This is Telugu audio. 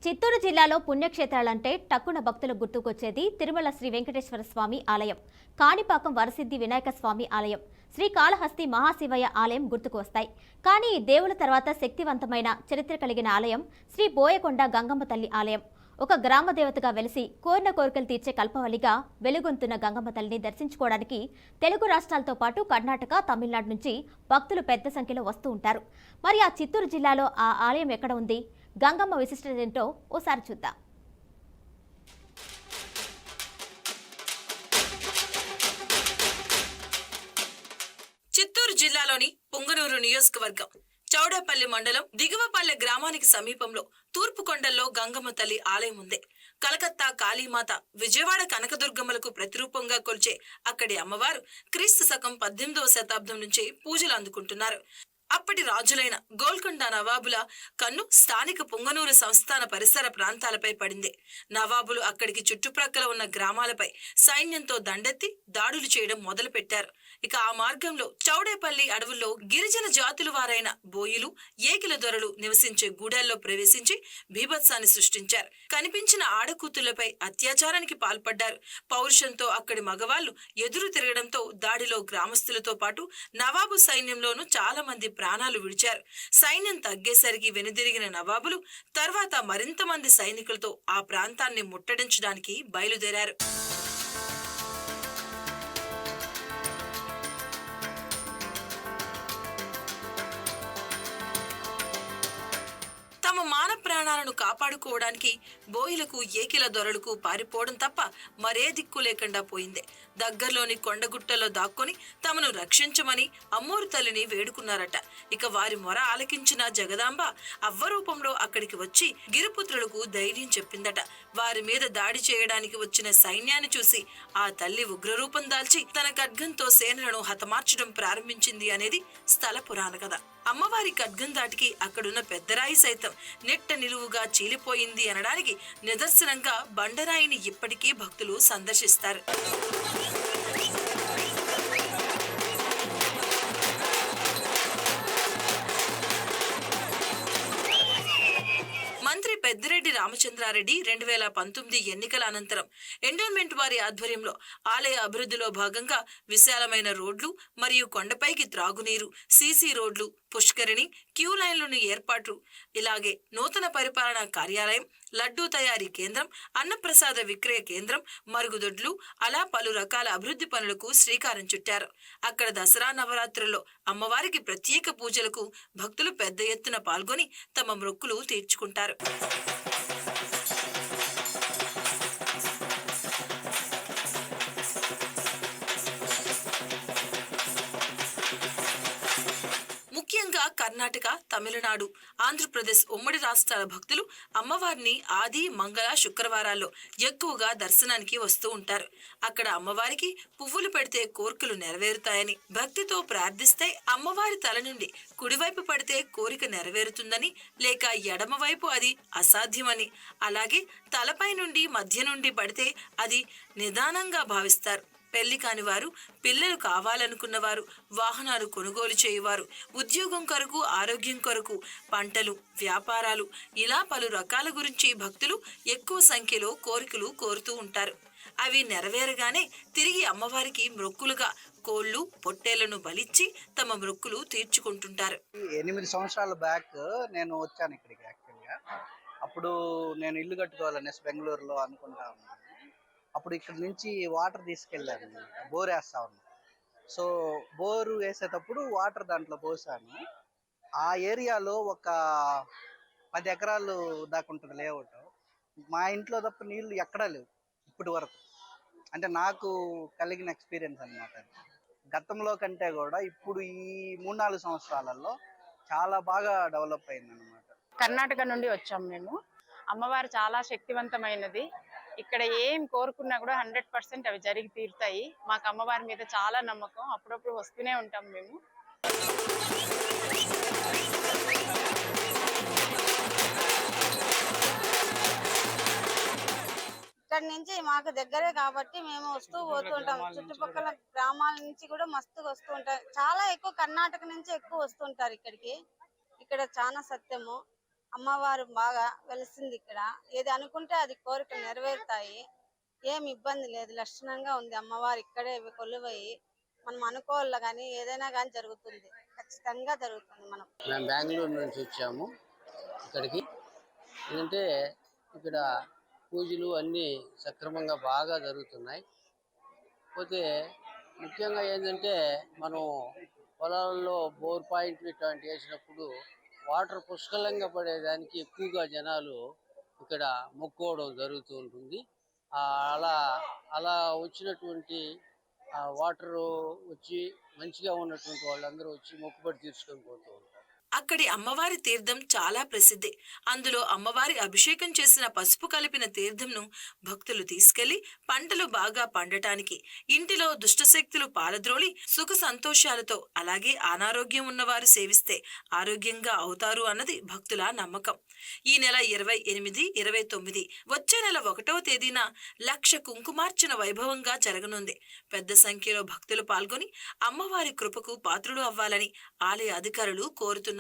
చిత్తూరు జిల్లాలో పుణ్యక్షేత్రాలంటే టక్కున భక్తులు గుర్తుకొచ్చేది తిరుమల శ్రీ వెంకటేశ్వర స్వామి ఆలయం, కాణిపాకం వరసిద్ధి వినాయక స్వామి ఆలయం, శ్రీకాళహస్తి మహాశివయ్య ఆలయం గుర్తుకు వస్తాయి. కానీ దేవుల తర్వాత శక్తివంతమైన చరిత్ర కలిగిన ఆలయం శ్రీ బోయకొండ గంగమ్మ తల్లి ఆలయం. ఒక గ్రామ దేవతగా వెలిసి కోరిన కోరికలు తీర్చే కల్పవల్లిగా వెలుగొంతున్న గంగమ్మ తల్లిని దర్శించుకోవడానికి తెలుగు రాష్ట్రాలతో పాటు కర్ణాటక, తమిళనాడు నుంచి భక్తులు పెద్ద సంఖ్యలో వస్తూ ఉంటారు. మరి ఆ చిత్తూరు జిల్లాలో ఆ ఆలయం ఎక్కడ ఉంది, గంగమ్మ విశిష్టత ఏంటో ఓసారి చూద్దాం. చిత్తూరు జిల్లాలోని పుంగనూరు నియోజకవర్గం చౌడేపల్లి మండలం దిగువపల్లె గ్రామానికి సమీపంలో తూర్పు కొండల్లో గంగమ్మ తల్లి ఆలయం ఉంది. కలకత్తా కాళీమాత, విజయవాడ కనకదుర్గమ్మలకు ప్రతిరూపంగా కొలిచే అక్కడి అమ్మవారు క్రీస్తు శకం 18వ శతాబ్దం నుంచి పూజలు అందుకుంటున్నారు. అప్పటి రాజులైన గోల్కొండ నవాబుల కన్ను స్థానిక పుంగనూరు సంస్థాన పరిసర ప్రాంతాలపై పడింది. నవాబులు అక్కడికి చుట్టుప్రక్కల ఉన్న గ్రామాలపై సైన్యంతో దండెత్తి దాడులు చేయడం మొదలుపెట్టారు. ఇక ఆ మార్గంలో చౌడేపల్లి అడవుల్లో గిరిజన జాతుల వారైన బోయిలు, ఏకిల దొరలు నివసించే గూడెల్లో ప్రవేశించి బీభత్సాన్ని సృష్టించారు. కనిపించిన ఆడకూతులపై అత్యాచారానికి పాల్పడ్డారు. పౌరుషంతో అక్కడి మగవాళ్లు ఎదురు తిరగడంతో దాడిలో గ్రామస్తులతో పాటు నవాబు సైన్యంలోనూ చాలా మంది ప్రాణాలు విడిచారు. సైన్యం తగ్గేసరికి వెనుదిరిగిన నవాబులు తర్వాత మరింత మంది సైనికులతో ఆ ప్రాంతాన్ని ముట్టడించడానికి బయలుదేరారు. తమ మాన ప్రాణాలను కాపాడుకోవడానికి బోయిలకు, ఏకిల దొరలకు పారిపోవడం తప్ప మరే దిక్కు లేకుండా పోయింది. దగ్గరలోని కొండగుట్టలో దాక్కొని తమను రక్షించమని అమ్మోరు తల్లిని వేడుకున్నారట. ఇక వారి మొర ఆలకించిన జగదాంబ అవ్వరూపంలో అక్కడికి వచ్చి గిరిపుత్రులకు ధైర్యం చెప్పిందట. వారి మీద దాడి చేయడానికి వచ్చిన సైన్యాన్ని చూసి ఆ తల్లి ఉగ్రరూపం దాల్చి తన ఖడ్గంతో సేనలను హతమార్చడం ప్రారంభించింది అనేది స్థల పురాణ కథ. అమ్మవారి ఖడ్గం దాటికి అక్కడున్న పెద్దరాయి సైతం నెట్ట నిలువుగా చీలిపోయింది అనడానికి నిదర్శనంగా బండరాయిని ఇప్పటికీ భక్తులు సందర్శిస్తారు. మంత్రి పెద్దిరెడ్డి రామచంద్రారెడ్డి 2019 ఎన్నికల అనంతరం ఎండోన్మెంట్ వారి ఆధ్వర్యంలో ఆలయ అభివృద్ధిలో భాగంగా విశాలమైన రోడ్లు మరియు కొండపైకి త్రాగునీరు, సీసీ రోడ్లు, పుష్కరిణి, క్యూ లైన్లను ఏర్పాటు, ఇలాగే నూతన పరిపాలనా కార్యాలయం, లడ్డూ తయారీ కేంద్రం, అన్నప్రసాద విక్రయ కేంద్రం, మరుగుదొడ్లు, అలా పలు రకాల అభివృద్ధి పనులకు శ్రీకారం చుట్టారు. అక్కడ దసరా నవరాత్రుల్లో అమ్మవారికి ప్రత్యేక పూజలకు భక్తులు పెద్ద ఎత్తున పాల్గొని తమ మొక్కులు తీర్చుకుంటారు. ముఖ్యంగా కర్ణాటక, తమిళనాడు, ఆంధ్రప్రదేశ్ ఉమ్మడి రాష్ట్రాల భక్తులు అమ్మవారిని ఆది, మంగళ, శుక్రవారాల్లో ఎక్కువగా దర్శనానికి వస్తూ ఉంటారు. అక్కడ అమ్మవారికి పువ్వులు పెడితే కోరికలు నెరవేరుతాయని, భక్తితో ప్రార్థిస్తే అమ్మవారి తల నుండి కుడివైపు పడితే కోరిక నెరవేరుతుందని, లేక ఎడమవైపు అది అసాధ్యమని, అలాగే తలపై నుండి మధ్య నుండి పడితే అది నిదానంగా భావిస్తారు. పెళ్లి కాని వారు, పిల్లలు కావాలనుకున్నవారు, వాహనాలు కొనుగోలు చేయువారు, ఉద్యోగం కొరకు, ఆరోగ్యం కొరకు, పంటలు, వ్యాపారాలు, ఇలా పలు రకాల గురించి భక్తులు ఎక్కువ సంఖ్యలో కోరికలు కోరుతూ ఉంటారు. అవి నెరవేరగానే తిరిగి అమ్మవారికి మొక్కులుగా కోళ్లు, పొట్టేళ్లను బలిచ్చి తమ మొక్కులు తీర్చుకుంటుంటారు. 8 సంవత్సరాల బ్యాక్ నేను వచ్చాను ఇక్కడికి. యాక్చువల్గా అప్పుడు నేను ఇల్లు కట్టుకోవాలనేసి బెంగళూరులో అనుకుంటా ఉన్నాను. అప్పుడు ఇక్కడ నుంచి వాటర్ తీసుకెళ్ళాను, బోర్ వేస్తా ఉన్నాను. సో బోరు వేసేటప్పుడు వాటర్ దాంట్లో పోసాను. ఆ ఏరియాలో ఒక 10 ఎకరాలు దాకా ఉంటుంది లేఅవుట్. మా ఇంట్లో తప్ప నీళ్ళు ఎక్కడా లేవు ఇప్పటి వరకు. అంటే నాకు కలిగిన ఎక్స్పీరియన్స్ అన్నమాట. గతంలో కంటే కూడా ఇప్పుడు ఈ 3-4 సంవత్సరాలలో చాలా బాగా డెవలప్ అయింది అన్నమాట. కర్ణాటక నుండి వచ్చాం మేము. అమ్మవారు చాలా శక్తివంతమైనది. ఇక్కడ ఏం కోరుకున్నా కూడా 100% అవి జరిగి తీరుతాయి. మాకు అమ్మవారి మీద చాలా నమ్మకం. అప్పుడప్పుడు వస్తూనే ఉంటాం మేము. ఇక్కడ నుంచి మాకు దగ్గరే కాబట్టి మేము వస్తూ పోతూ ఉంటాం. చుట్టుపక్కల గ్రామాల నుంచి కూడా మస్తుగా వస్తూ ఉంటారు. చాలా ఎక్కువ కర్ణాటక నుంచి ఎక్కువ వస్తుంటారు ఇక్కడికి. ఇక్కడ చాలా సత్యము. అమ్మవారు బాగా వెలిసింది ఇక్కడ. ఏది అనుకుంటే అది కోరికలు నెరవేరుతాయి. ఏమి ఇబ్బంది లేదు, లక్షణంగా ఉంది అమ్మవారు ఇక్కడే కొలువయి. మనం అనుకోవాల కానీ ఏదైనా కానీ జరుగుతుంది, ఖచ్చితంగా జరుగుతుంది. మేము బెంగళూరు నుంచి వచ్చాము ఇక్కడికి. ఎందుకంటే ఇక్కడ పూజలు అన్నీ సక్రమంగా బాగా జరుగుతున్నాయి. పోతే ముఖ్యంగా ఏంటంటే మనం పొలాల్లో బోర్ పాయింట్లు ఇట్లాంటి వేసినప్పుడు వాటర్ పుష్కలంగా పడేదానికి ఎక్కువగా జనాలు ఇక్కడ మొక్కుకోవడం జరుగుతూ ఉంటుంది. అలా అలా వచ్చినటువంటి వాటర్ వచ్చి మంచిగా ఉన్నటువంటి వాళ్ళందరూ వచ్చి మొక్కుబడి తీర్చుకొని పోతూ ఉంటారు. అక్కడి అమ్మవారి తీర్థం చాలా ప్రసిద్ధి. అందులో అమ్మవారి అభిషేకం చేసిన పసుపు కలిపిన తీర్థంను భక్తులు తీసుకెళ్లి పంటలు బాగా పండటానికి, ఇంటిలో దుష్టశక్తులు పారద్రోలి సుఖ సంతోషాలతో, అలాగే అనారోగ్యం ఉన్నవారు సేవిస్తే ఆరోగ్యంగా అవుతారు అన్నది భక్తుల నమ్మకం. ఈ నెల 28, 29 వచ్చే నెల 1వ తేదీన 1,00,000 కుంకుమార్చన వైభవంగా జరగనుంది. పెద్ద సంఖ్యలో భక్తులు పాల్గొని అమ్మవారి కృపకు పాత్రులు అవ్వాలని ఆలయ అధికారులు కోరుతున్నారు.